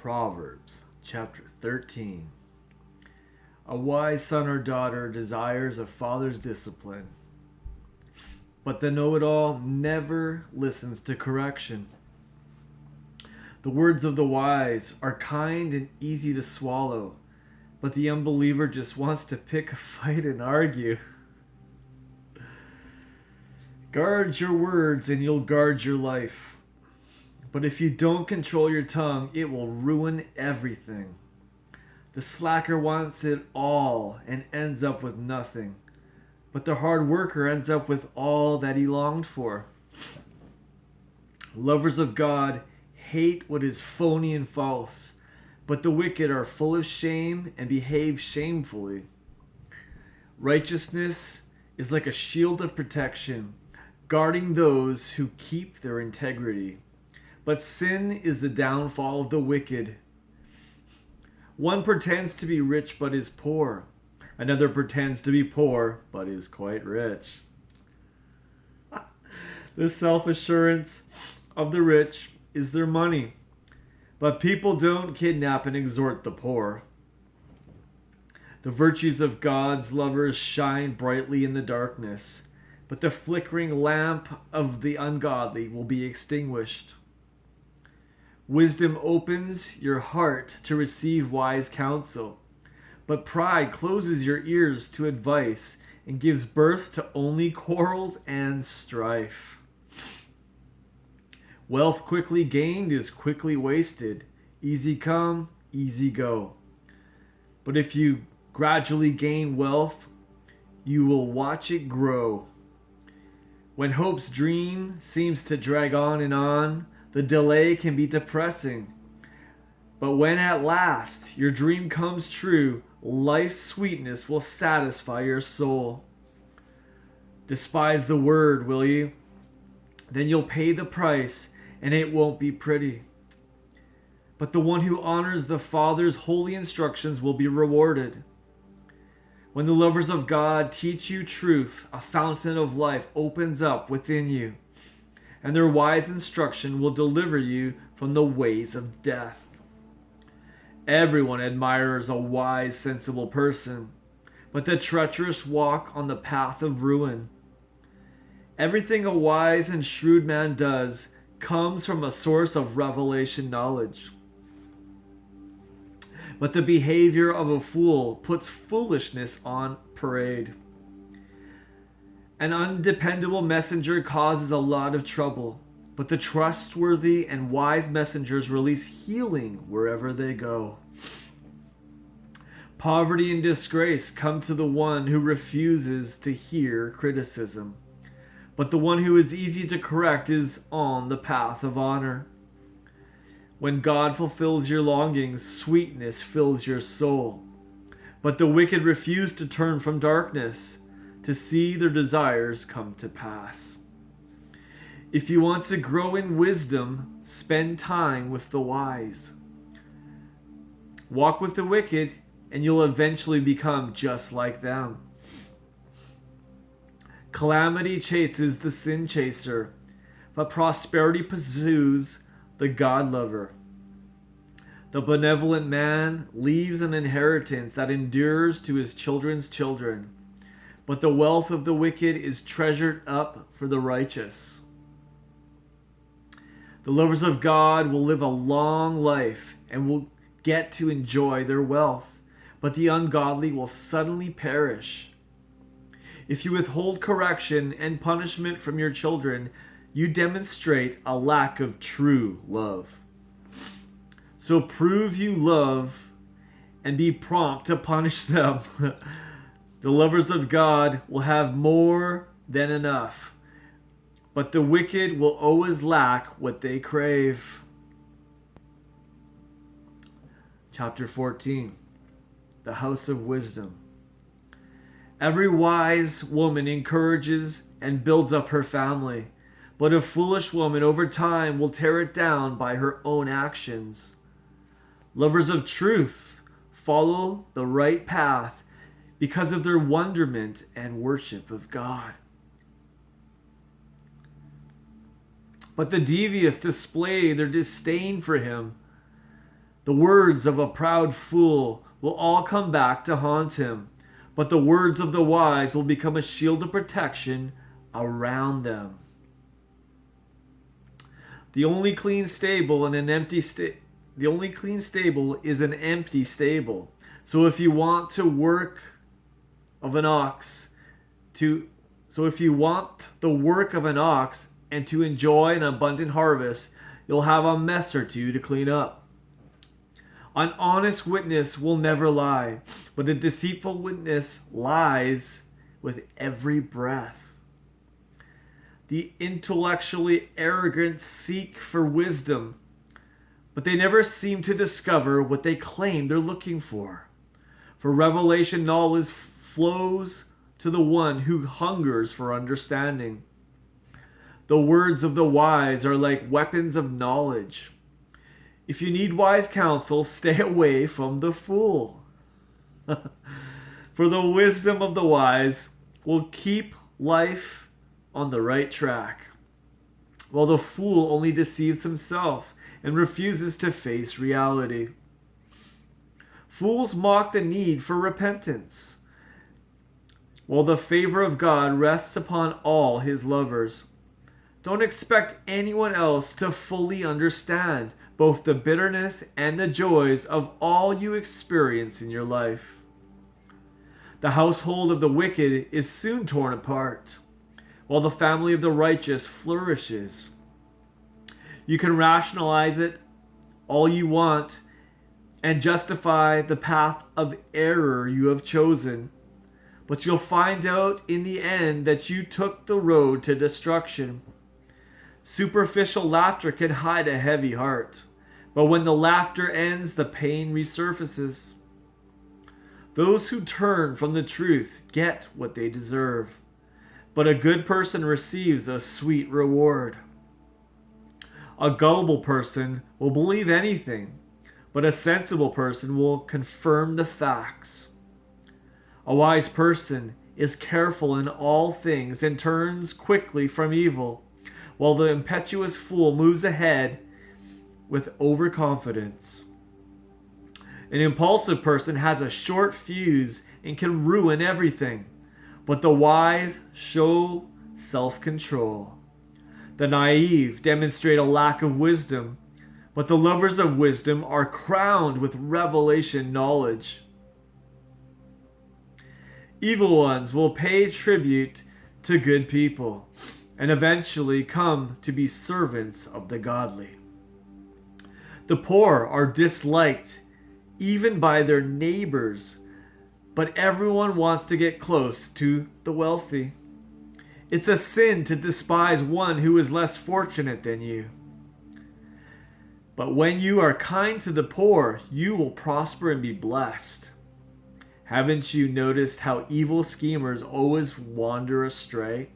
Proverbs chapter 13. A wise son or daughter desires a father's discipline, but the know-it-all never listens to correction. The words of the wise are kind and easy to swallow, but the unbeliever just wants to pick a fight and argue. Guard your words and you'll guard your life. But if you don't control your tongue, it will ruin everything. The slacker wants it all and ends up with nothing. But the hard worker ends up with all that he longed for. Lovers of God hate what is phony and false, but the wicked are full of shame and behave shamefully. Righteousness is like a shield of protection, guarding those who keep their integrity. But sin is the downfall of the wicked. One pretends to be rich but is poor. Another pretends to be poor but is quite rich. The self-assurance of the rich is their money. But people don't kidnap and extort the poor. The virtues of God's lovers shine brightly in the darkness, but the flickering lamp of the ungodly will be extinguished. Wisdom opens your heart to receive wise counsel, but pride closes your ears to advice and gives birth to only quarrels and strife. Wealth quickly gained is quickly wasted. Easy come, easy go. But if you gradually gain wealth, you will watch it grow. When hope's dream seems to drag on, the delay can be depressing. But when at last your dream comes true, life's sweetness will satisfy your soul. Despise the word, will you? Then you'll pay the price, and it won't be pretty. But the one who honors the Father's holy instructions will be rewarded. When the lovers of God teach you truth, a fountain of life opens up within you, and their wise instruction will deliver you from the ways of death. Everyone admires a wise, sensible person, but the treacherous walk on the path of ruin. Everything a wise and shrewd man does comes from a source of revelation knowledge. But the behavior of a fool puts foolishness on parade. An undependable messenger causes a lot of trouble, but the trustworthy and wise messengers release healing wherever they go. Poverty and disgrace come to the one who refuses to hear criticism, but the one who is easy to correct is on the path of honor. When God fulfills your longings, sweetness fills your soul, but the wicked refuse to turn from darkness to see their desires come to pass. If you want to grow in wisdom, spend time with the wise. Walk with the wicked, and you'll eventually become just like them. Calamity chases the sin chaser, but prosperity pursues the God lover. The benevolent man leaves an inheritance that endures to his children's children, but the wealth of the wicked is treasured up for the righteous. The lovers of God will live a long life and will get to enjoy their wealth, but the ungodly will suddenly perish. If you withhold correction and punishment from your children, you demonstrate a lack of true love. So prove you love and be prompt to punish them. The lovers of God will have more than enough, but the wicked will always lack what they crave. Chapter 14. The House of Wisdom. Every wise woman encourages and builds up her family, but a foolish woman over time will tear it down by her own actions. Lovers of truth follow the right path because of their wonderment and worship of God. But the devious display their disdain for him. The words of a proud fool will all come back to haunt him, but the words of the wise will become a shield of protection around them. The only clean stable is an empty stable. So if you want the work of an ox and to enjoy an abundant harvest, you'll have a mess or two to clean up. An honest witness will never lie, but a deceitful witness lies with every breath. The intellectually arrogant seek for wisdom, but they never seem to discover what they claim they're looking for. For revelation knowledge flows to the one who hungers for understanding. The words of the wise are like weapons of knowledge. If you need wise counsel, stay away from the fool. For the wisdom of the wise will keep life on the right track, while the fool only deceives himself and refuses to face reality. Fools mock the need for repentance, while the favor of God rests upon all his lovers. Don't expect anyone else to fully understand both the bitterness and the joys of all you experience in your life. The household of the wicked is soon torn apart, while the family of the righteous flourishes. You can rationalize it all you want and justify the path of error you have chosen, but you'll find out in the end that you took the road to destruction. Superficial laughter can hide a heavy heart, but when the laughter ends, the pain resurfaces. Those who turn from the truth get what they deserve, but a good person receives a sweet reward. A gullible person will believe anything, but a sensible person will confirm the facts. A wise person is careful in all things and turns quickly from evil, while the impetuous fool moves ahead with overconfidence. An impulsive person has a short fuse and can ruin everything, but the wise show self-control. The naive demonstrate a lack of wisdom, but the lovers of wisdom are crowned with revelation knowledge. Evil ones will pay tribute to good people and eventually come to be servants of the godly. The poor are disliked even by their neighbors, but everyone wants to get close to the wealthy. It's a sin to despise one who is less fortunate than you. But when you are kind to the poor, you will prosper and be blessed. Haven't you noticed how evil schemers always wander astray?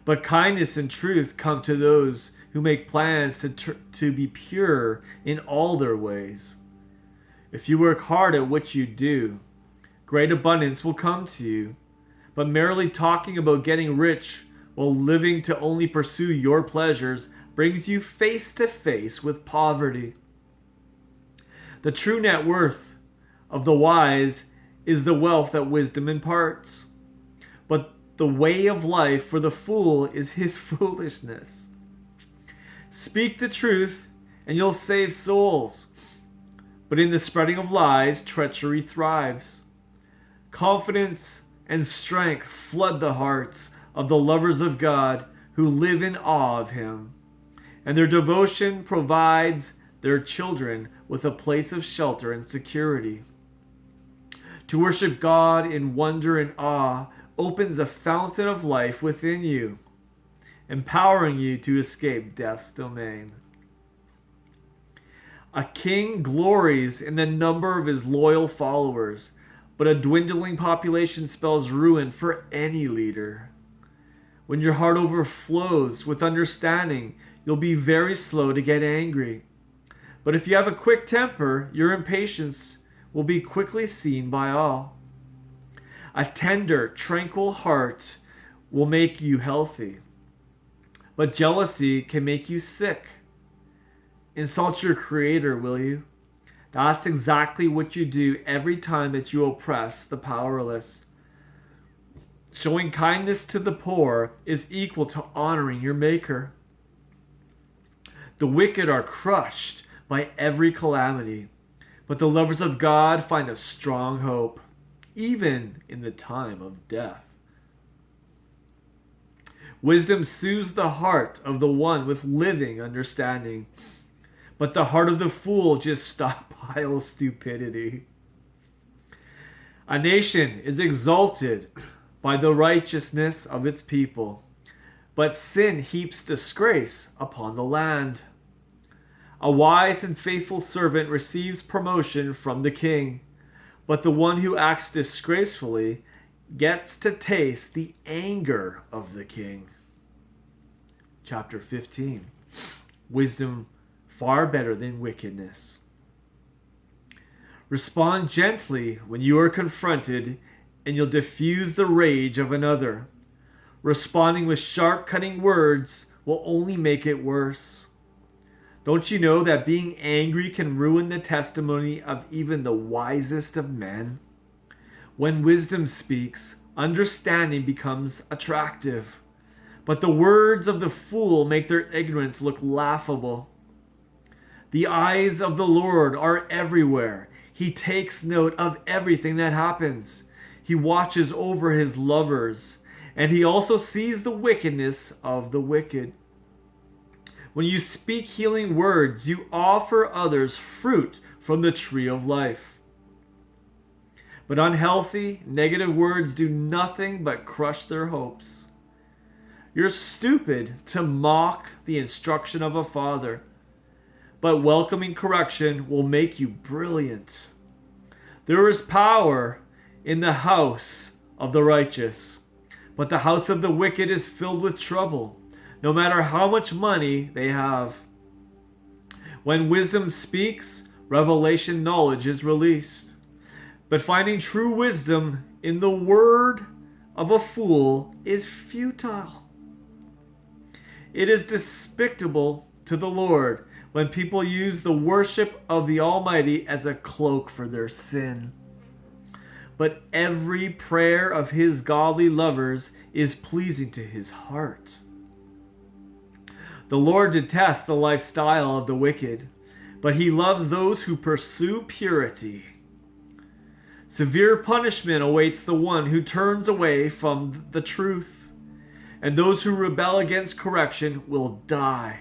But kindness and truth come to those who make plans to be pure in all their ways. If you work hard at what you do, great abundance will come to you. But merely talking about getting rich while living to only pursue your pleasures brings you face to face with poverty. The true net worth of the wise is the wealth that wisdom imparts. But the way of life for the fool is his foolishness. Speak the truth and you'll save souls. But in the spreading of lies, treachery thrives. Confidence and strength flood the hearts of the lovers of God who live in awe of him. And their devotion provides their children with a place of shelter and security. To worship God in wonder and awe opens a fountain of life within you, empowering you to escape death's domain. A king glories in the number of his loyal followers, but a dwindling population spells ruin for any leader. When your heart overflows with understanding, you'll be very slow to get angry. But if you have a quick temper, your impatience will be quickly seen by all. A tender, tranquil heart will make you healthy, but jealousy can make you sick. Insult your Creator, will you? That's exactly what you do every time that you oppress the powerless. Showing kindness to the poor is equal to honoring your Maker. The wicked are crushed by every calamity, but the lovers of God find a strong hope, even in the time of death. Wisdom soothes the heart of the one with living understanding, but the heart of the fool just stockpiles stupidity. A nation is exalted by the righteousness of its people, but sin heaps disgrace upon the land. A wise and faithful servant receives promotion from the king, but the one who acts disgracefully gets to taste the anger of the king. Chapter 15. Wisdom far better than wickedness. Respond gently when you are confronted, and you'll diffuse the rage of another. Responding with sharp, cutting words will only make it worse. Don't you know that being angry can ruin the testimony of even the wisest of men? When wisdom speaks, understanding becomes attractive. But the words of the fool make their ignorance look laughable. The eyes of the Lord are everywhere. He takes note of everything that happens. He watches over his lovers, and he also sees the wickedness of the wicked. When you speak healing words, you offer others fruit from the tree of life. But unhealthy, negative words do nothing but crush their hopes. You're stupid to mock the instruction of a father, but welcoming correction will make you brilliant. There is power in the house of the righteous, but the house of the wicked is filled with trouble, no matter how much money they have. When wisdom speaks, revelation knowledge is released. But finding true wisdom in the word of a fool is futile. It is despicable to the Lord when people use the worship of the Almighty as a cloak for their sin. But every prayer of his godly lovers is pleasing to his heart. The Lord detests the lifestyle of the wicked, but he loves those who pursue purity. Severe punishment awaits the one who turns away from the truth, and those who rebel against correction will die.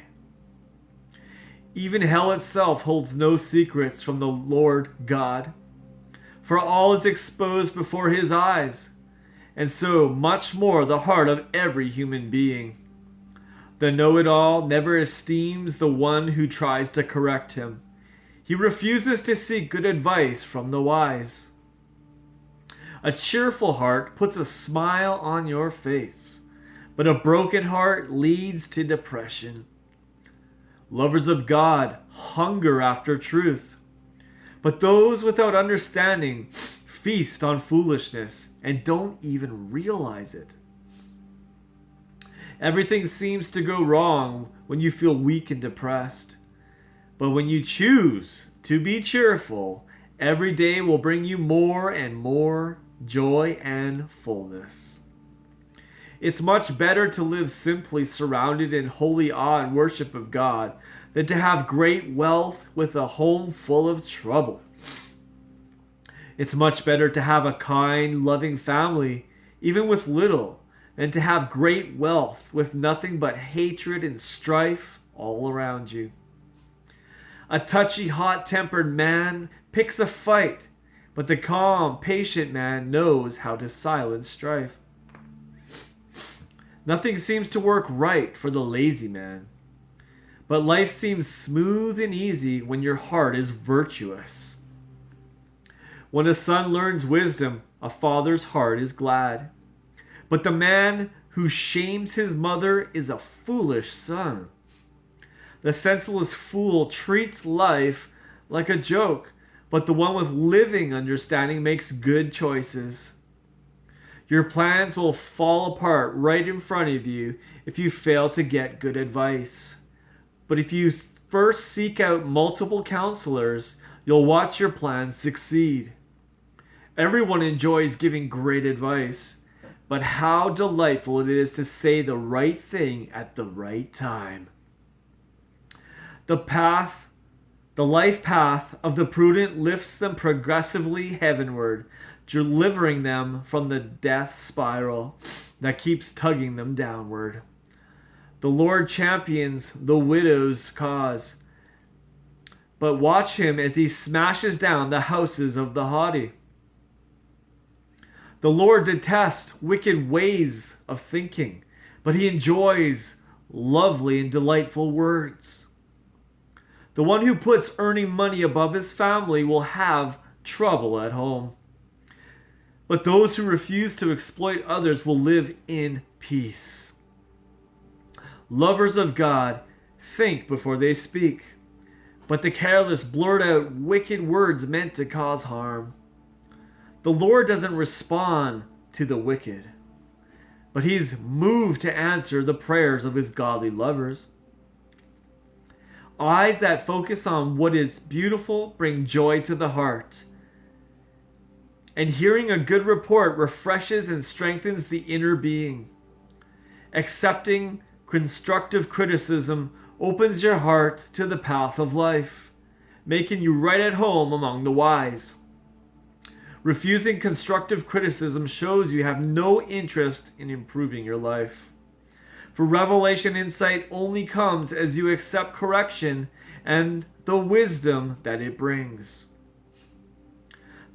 Even hell itself holds no secrets from the Lord God, for all is exposed before his eyes, and so much more the heart of every human being. The know-it-all never esteems the one who tries to correct him. He refuses to seek good advice from the wise. A cheerful heart puts a smile on your face, but a broken heart leads to depression. Lovers of God hunger after truth, but those without understanding feast on foolishness and don't even realize it. Everything seems to go wrong when you feel weak and depressed. But when you choose to be cheerful, every day will bring you more and more joy and fullness. It's much better to live simply surrounded in holy awe and worship of God than to have great wealth with a home full of trouble. It's much better to have a kind, loving family, even with little, than to have great wealth with nothing but hatred and strife all around you. A touchy, hot-tempered man picks a fight, but the calm, patient man knows how to silence strife. Nothing seems to work right for the lazy man, but life seems smooth and easy when your heart is virtuous. When a son learns wisdom, a father's heart is glad. But the man who shames his mother is a foolish son. The senseless fool treats life like a joke, but the one with living understanding makes good choices. Your plans will fall apart right in front of you if you fail to get good advice. But if you first seek out multiple counselors, you'll watch your plans succeed. Everyone enjoys giving great advice, but how delightful it is to say the right thing at the right time. The life path of the prudent lifts them progressively heavenward, delivering them from the death spiral that keeps tugging them downward. The Lord champions the widow's cause, but watch him as he smashes down the houses of the haughty. The Lord detests wicked ways of thinking, but he enjoys lovely and delightful words. The one who puts earning money above his family will have trouble at home. But those who refuse to exploit others will live in peace. Lovers of God think before they speak, but the careless blurt out wicked words meant to cause harm. The Lord doesn't respond to the wicked, but he's moved to answer the prayers of his godly lovers. Eyes that focus on what is beautiful bring joy to the heart. And hearing a good report refreshes and strengthens the inner being. Accepting constructive criticism opens your heart to the path of life, making you right at home among the wise. Refusing constructive criticism shows you have no interest in improving your life. For revelation insight only comes as you accept correction and the wisdom that it brings.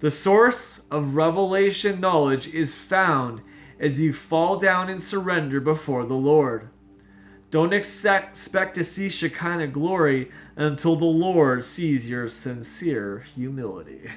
The source of revelation knowledge is found as you fall down and surrender before the Lord. Don't expect to see Shekinah glory until the Lord sees your sincere humility.